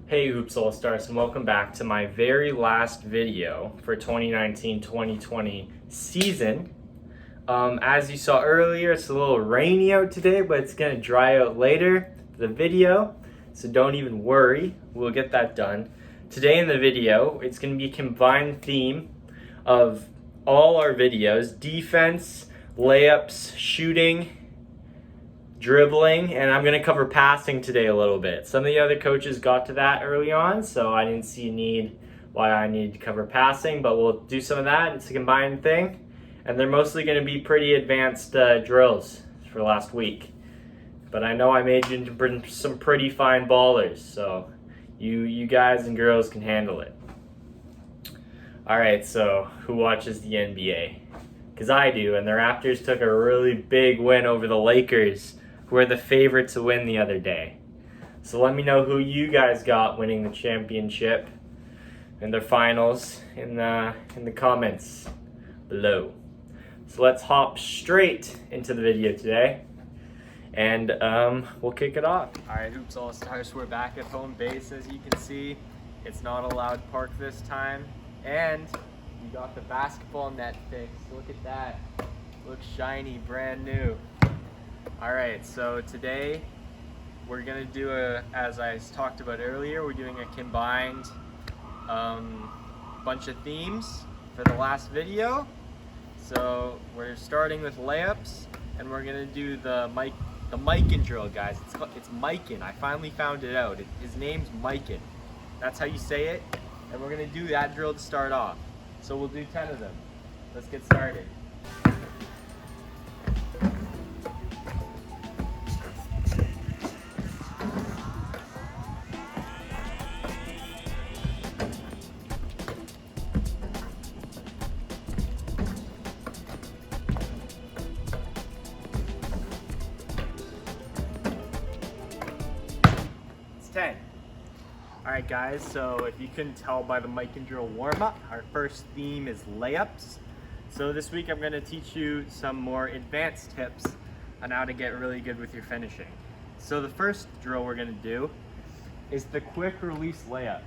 Hey Hoops All-Stars, and welcome back to my very last video for 2019-2020 season. As you saw earlier, it's a little rainy out today, but it's going to dry out later, the video, so don't even worry, we'll get that done. Today in the video, it's going to be a combined theme of all our videos: defense, layups, shooting, dribbling, and I'm going to cover passing today a little bit. Some of the other coaches got to that early on, so I didn't see a need why I need to cover passing, but we'll do some of that. It's a combined thing, and they're mostly going to be pretty advanced drills for last week. But I know I made you into some pretty fine ballers, so you guys and girls can handle it. Alright, so who watches the NBA? Because I do, and the Raptors took a really big win over the Lakers, who were the favorite to win the other day. So let me know who you guys got winning the championship and their finals in the comments below. So let's hop straight into the video today, and we'll kick it off. All right, Hoops All-Stars, we're back at home base. As you can see, it's not a loud park this time, and we got the basketball net fixed. Look at that, looks shiny, brand new. Alright, so today we're going to do as I talked about earlier, we're doing a combined bunch of themes for the last video. So we're starting with layups, and we're going to do the Mikan drill, guys. It's Mikan. I finally found it out. His name's Mikan. That's how you say it, and we're going to do that drill to start off. So we'll do 10 of them. Let's get started. It's 10. Alright guys, so if you couldn't tell by the Mikan drill warm-up, our first theme is layups. So this week I'm going to teach you some more advanced tips on how to get really good with your finishing. So the first drill we're going to do is the quick release layup.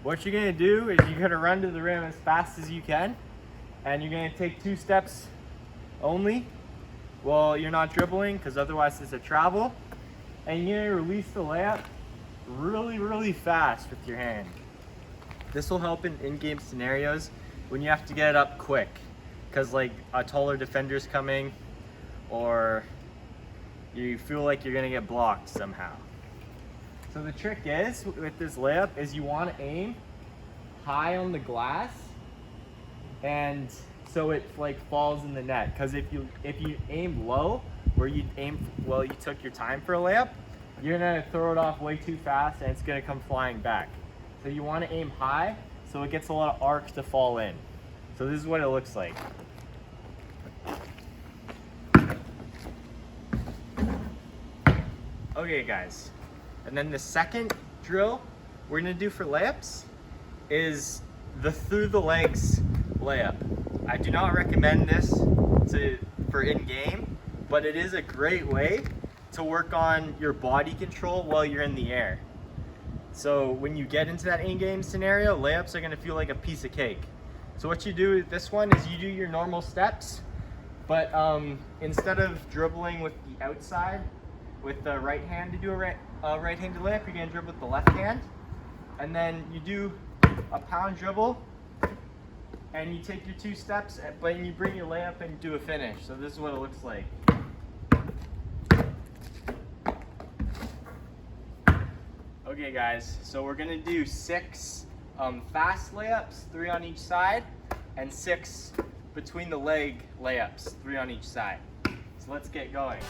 What you're going to do is you're going to run to the rim as fast as you can, and you're going to take 2 steps only. Well, you're not dribbling, because otherwise it's a travel, and you're going to release the layup really fast with your hand. This will help in in-game scenarios when you have to get it up quick, because like a taller defender's coming, or you feel like you're gonna get blocked somehow. So the trick is with this layup is you want to aim high on the glass, and so it like falls in the net. Because if you aim low, where you took your time for a layup, you're gonna throw it off way too fast and it's gonna come flying back. So you want to aim high so it gets a lot of arc to fall in. So this is what it looks like. Okay guys, and then the second drill we're gonna do for layups is the through the legs layup. I do not recommend this for in-game, but it is a great way to work on your body control while you're in the air. So when you get into that in-game scenario, layups are gonna feel like a piece of cake. So what you do with this one is you do your normal steps, but instead of dribbling with the outside, with the right hand to do a right-handed layup, you're gonna dribble with the left hand, and then you do a pound dribble, and you take your 2 steps, but you bring your layup and do a finish. So this is what it looks like. Okay guys, so we're gonna do 6 fast layups, 3 on each side, and 6 between the leg layups, 3 on each side. So let's get going.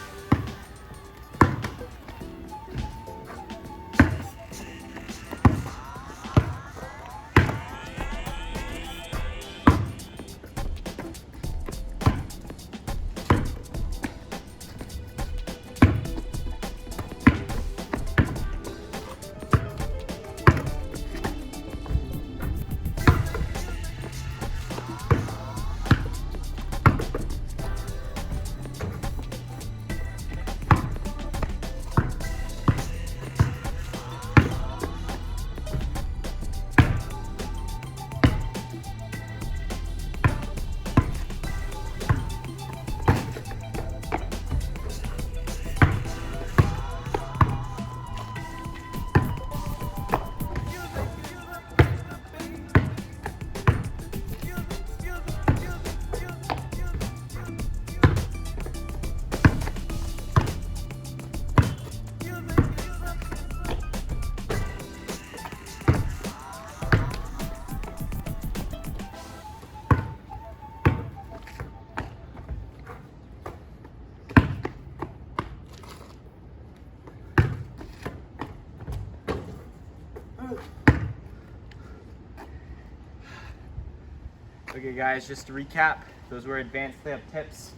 Okay guys, just to recap, those were advanced layup tips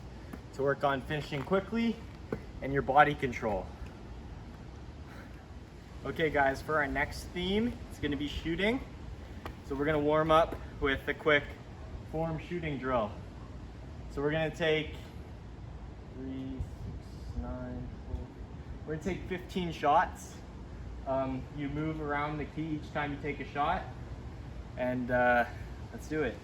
to work on finishing quickly and your body control. Okay guys, for our next theme, it's going to be shooting. So we're going to warm up with a quick form shooting drill. So we're going to take 3, 6, 9, 4. We're going to take 15 shots. You move around the key each time you take a shot. And let's do it.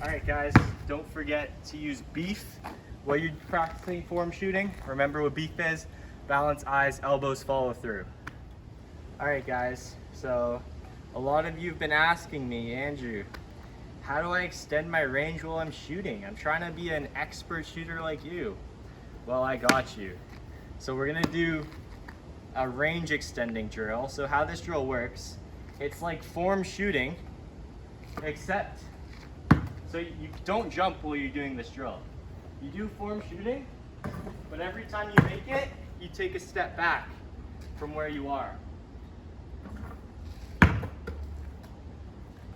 Alright guys, don't forget to use beef while you're practicing form shooting. Remember what beef is: balance, eyes, elbows, follow through. Alright guys, so a lot of you have been asking me, Andrew, how do I extend my range while I'm shooting? I'm trying to be an expert shooter like you. Well, I got you. So we're gonna do a range extending drill. So how this drill works, it's like form shooting, except so you don't jump while you're doing this drill. You do form shooting, but every time you make it, you take a step back from where you are.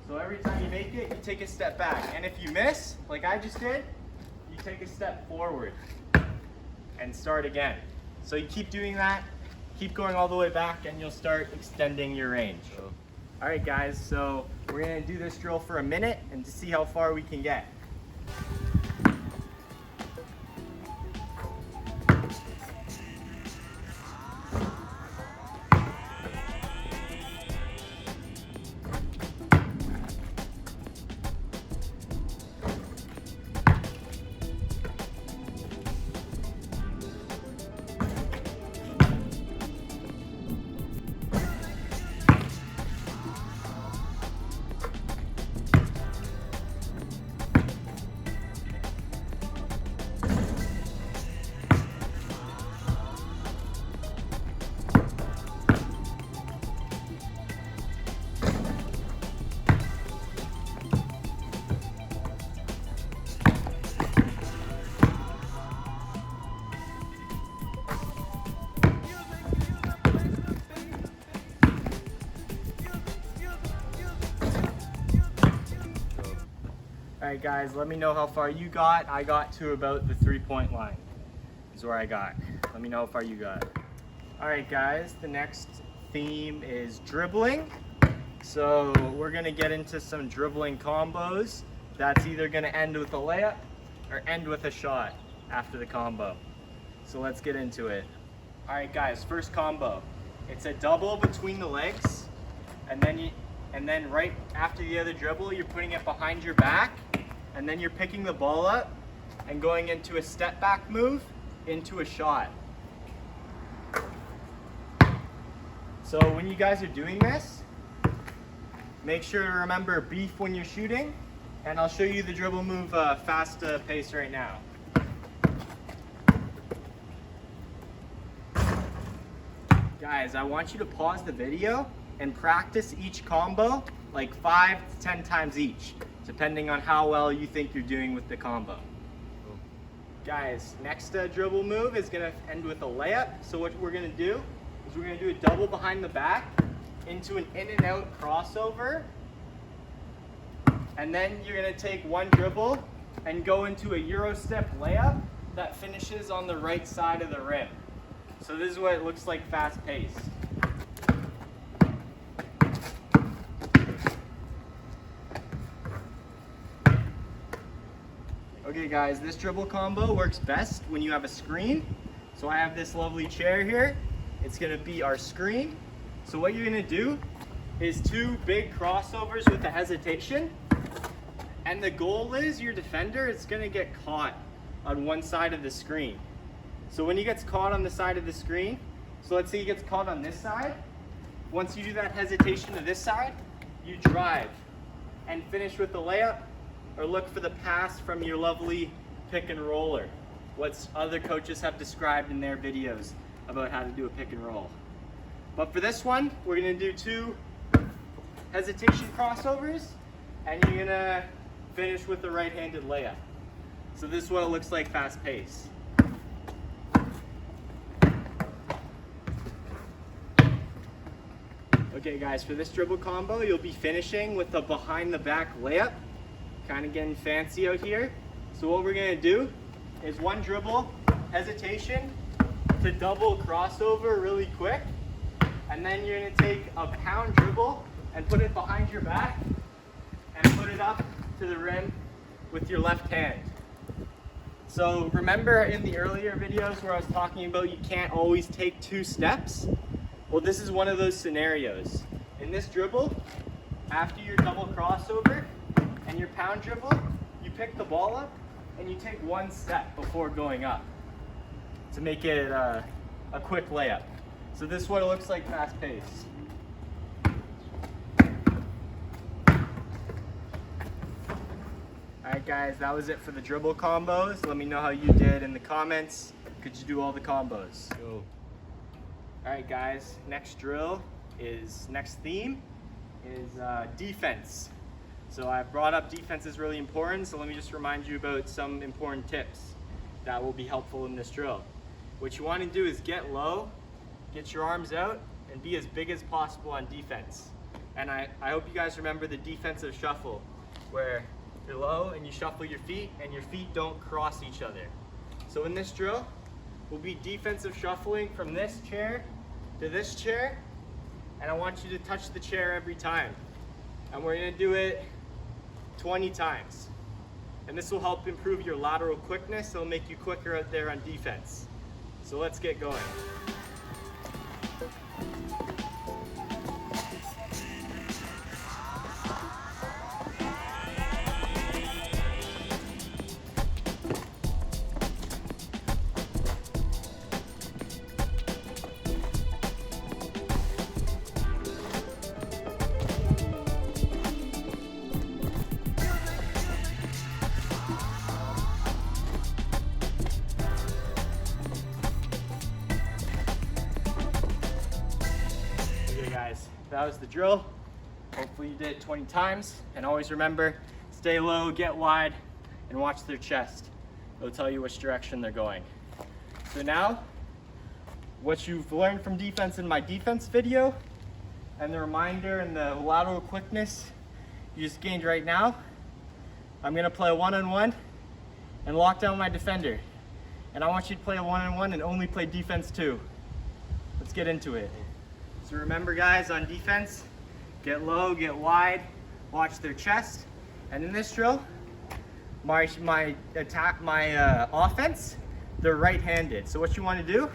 So every time you make it, you take a step back. And if you miss, like I just did, you take a step forward and start again. So you keep doing that, keep going all the way back, and you'll start extending your range. All right guys, so we're gonna do this drill for a minute and to see how far we can get. Alright guys, let me know how far you got. I got to about the 3-point line is where I got. Let me know how far you got. Alright guys, the next theme is dribbling. So we're going to get into some dribbling combos. That's either going to end with a layup or end with a shot after the combo. So let's get into it. Alright guys, first combo. It's a double between the legs, and then right after the other dribble, you're putting it behind your back, and then you're picking the ball up and going into a step back move into a shot. So when you guys are doing this, make sure to remember beef when you're shooting, and I'll show you the dribble move fast pace right now. Guys, I want you to pause the video and practice each combo like 5 to 10 times each, depending on how well you think you're doing with the combo. Guys, next dribble move is going to end with a layup. So what we're going to do is we're going to do a double behind the back into an in and out crossover, and then you're going to take one dribble and go into a Euro step layup that finishes on the right side of the rim. So this is what it looks like fast paced. Okay guys, this dribble combo works best when you have a screen. So I have this lovely chair here. It's gonna be our screen. So what you're gonna do is 2 big crossovers with a hesitation. And the goal is your defender is gonna get caught on one side of the screen. So when he gets caught on the side of the screen, so let's say he gets caught on this side, once you do that hesitation to this side, you drive and finish with the layup or look for the pass from your lovely pick and roller, what other coaches have described in their videos about how to do a pick and roll. But for this one, we're gonna do 2 hesitation crossovers and you're gonna finish with the right-handed layup. So this is what it looks like fast pace. Okay guys, for this dribble combo, you'll be finishing with a behind the back layup. Kind of getting fancy out here. So what we're gonna do is 1 dribble, hesitation to double crossover really quick. And then you're gonna take a pound dribble and put it behind your back and put it up to the rim with your left hand. So remember in the earlier videos where I was talking about you can't always take 2 steps? Well, this is one of those scenarios. In this dribble, after your double crossover and your pound dribble, you pick the ball up and you take 1 step before going up to make it a quick layup. So this is what it looks like fast pace. Alright guys, that was it for the dribble combos. Let me know how you did in the comments. Could you do all the combos? Go. Alright guys, next theme is defense. So I brought up defense is really important, so let me just remind you about some important tips that will be helpful in this drill. What you want to do is get low, get your arms out, and be as big as possible on defense. And I hope you guys remember the defensive shuffle, where you're low and you shuffle your feet and your feet don't cross each other. So in this drill, we'll be defensive shuffling from this chair to this chair, and I want you to touch the chair every time. And we're gonna do it 20 times. And this will help improve your lateral quickness. It'll make you quicker out there on defense. So let's get going. Guys, that was the drill. Hopefully you did it 20 times. And always remember, stay low, get wide, and watch their chest. It'll tell you which direction they're going. So now, what you've learned from defense in my defense video, and the reminder and the lateral quickness you just gained right now, I'm gonna play a one-on-one and lock down my defender. And I want you to play a one-on-one and only play defense too. Let's get into it. So remember guys, on defense, get low, get wide, watch their chest. And in this drill, my offense, they're right-handed. So what you want to do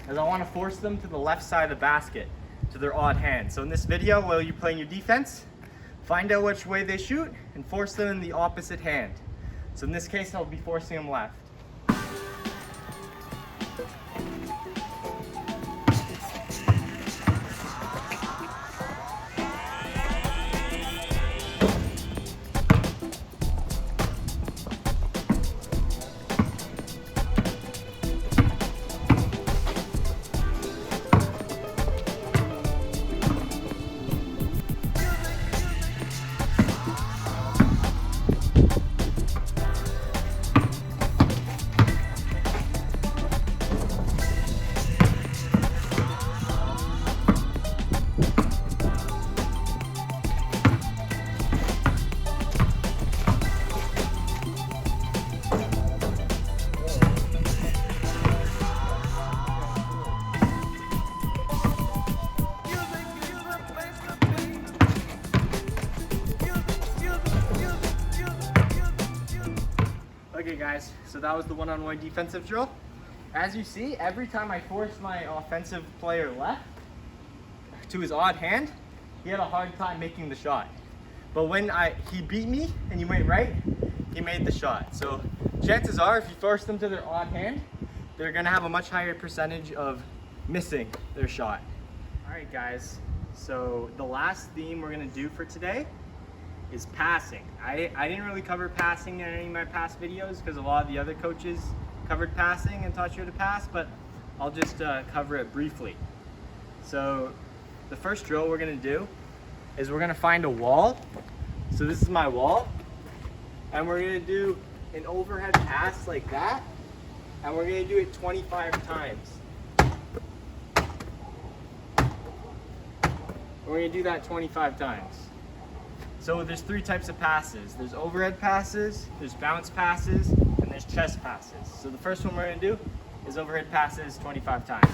is I want to force them to the left side of the basket, to their odd hand. So in this video, while you're playing your defense, find out which way they shoot and force them in the opposite hand. So in this case, I'll be forcing them left. Okay guys, so that was the one-on-one defensive drill. As you see, every time I forced my offensive player left to his odd hand, he had a hard time making the shot. But when he beat me and he went right, he made the shot. So chances are, if you force them to their odd hand, they're gonna have a much higher percentage of missing their shot. All right guys, so the last theme we're gonna do for today is passing. I didn't really cover passing in any of my past videos because a lot of the other coaches covered passing and taught you to pass, but I'll just cover it briefly. So the first drill we're gonna do is we're gonna find a wall. So this is my wall, and we're gonna do an overhead pass like that, and we're gonna do it 25 times. We're gonna do that 25 times. So there's three types of passes. There's overhead passes, there's bounce passes, and there's chest passes. So the first one we're gonna do is overhead passes 25 times.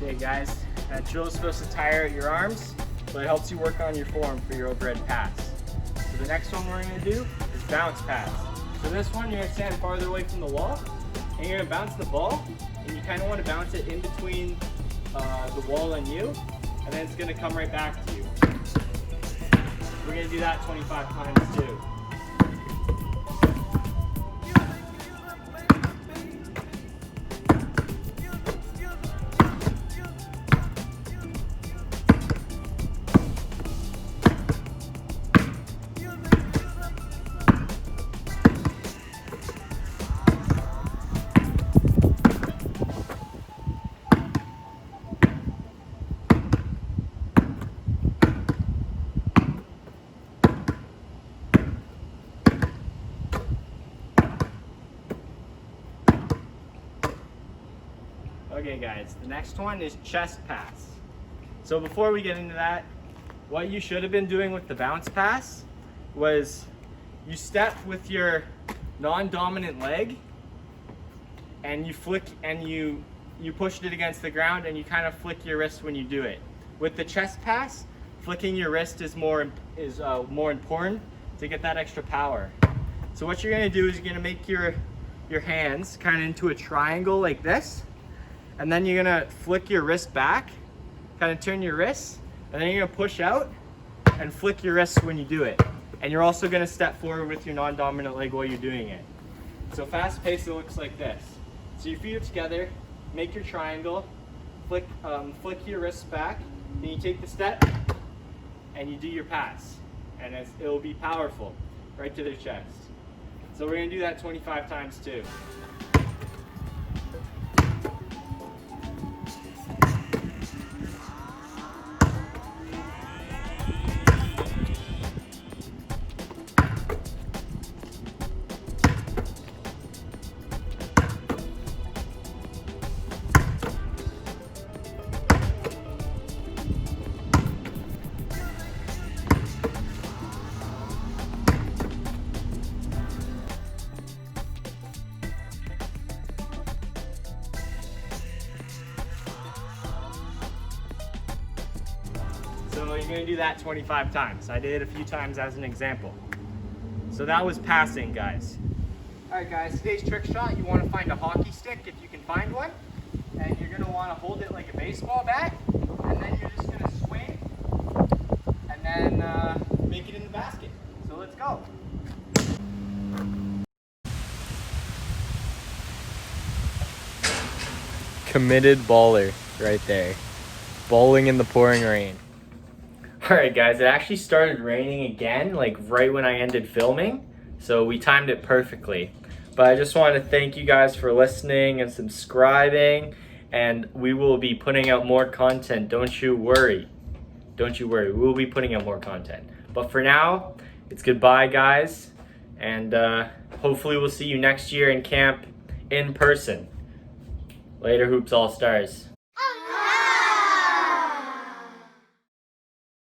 Okay guys, that drill is supposed to tire out your arms, but it helps you work on your form for your overhead pass. So the next one we're gonna do is bounce pass. So this one, you're gonna stand farther away from the wall, and you're gonna bounce the ball, and you kind of want to bounce it in between the wall and you, and then it's gonna come right back to you. We're gonna do that 25 times too. Okay guys, the next one is chest pass. So before we get into that, what you should have been doing with the bounce pass was you step with your non-dominant leg and you flick and you pushed it against the ground and you kind of flick your wrist when you do it. With the chest pass, flicking your wrist is more important to get that extra power. So what you're gonna do is you're gonna make your hands kind of into a triangle like this. And then you're gonna flick your wrist back, kind of turn your wrist, and then you're gonna push out and flick your wrist when you do it. And you're also gonna step forward with your non-dominant leg while you're doing it. So fast pace, it looks like this. So your feet are together, make your triangle, flick your wrists back, then you take the step, and you do your pass. And it'll be powerful, right to their chest. So we're gonna do that 25 times too. So you're gonna do that 25 times. I did it a few times as an example. So that was passing, guys. All right, guys, today's trick shot, you wanna find a hockey stick if you can find one, and you're gonna wanna hold it like a baseball bat, and then you're just gonna swing, and then make it in the basket. So let's go. Committed baller right there. Bowling in the pouring rain. Alright guys, it actually started raining again, like right when I ended filming. So we timed it perfectly. But I just want to thank you guys for listening and subscribing. And we will be putting out more content, don't you worry. Don't you worry, we will be putting out more content. But for now, it's goodbye guys. And hopefully we'll see you next year in camp in person. Later, Hoops All Stars.